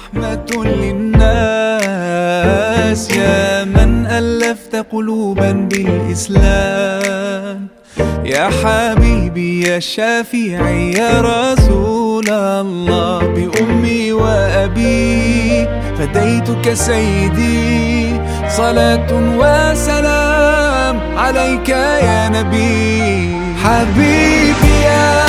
رحمة للناس، يا من ألفت قلوبا بالإسلام. يا حبيبي يا شافعي يا رسول الله، بأمي وأبي فديتك سيدي، صلاة وسلام عليك يا نبي. حبيبي يا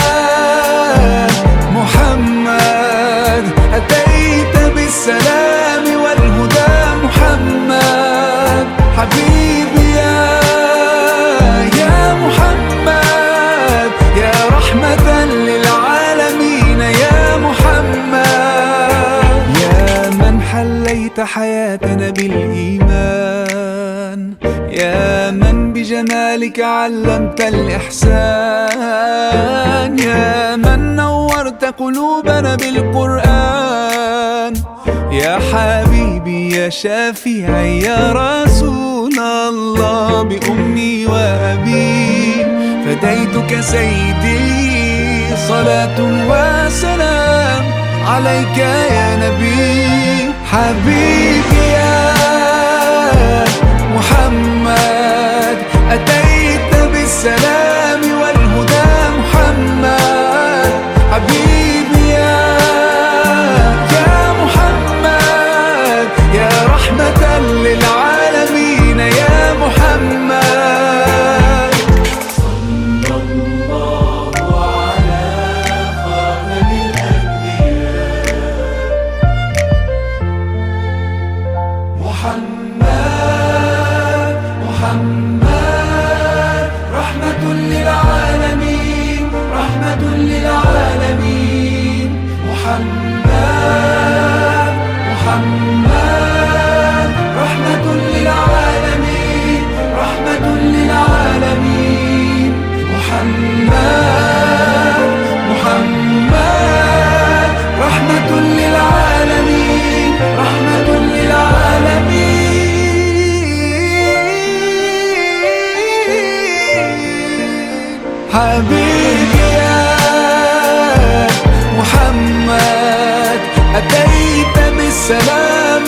محمد، أتيت بالسلام والهدى محمد. حبيبي يا محمد، يا رحمة للعالمين يا محمد. يا من حليت حياتنا بالإيمان، يا من بجمالك علمت الإحسان، يا من نورت قلوبنا بالقرآن. يا حبيبي يا شافعي يا رسول الله، بأمي وأبي فديتك سيدي، صلاة وسلام عليك يا نبي. حبيبي يا محمد، أتيت بالسلام والهدى محمد. حبيبي يا محمد، يا رحمة للعالمين يا محمد. صلى الله على خاتم الأنبياء محمد. محمد رحمة للعالمين، رحمة للعالمين. محمد محمد رحمة للعالمين، رحمة للعالمين. محمد محمد رحمة للعالمين، رحمة للعالمين. حبيبي يا محمد، أتيت بالسلام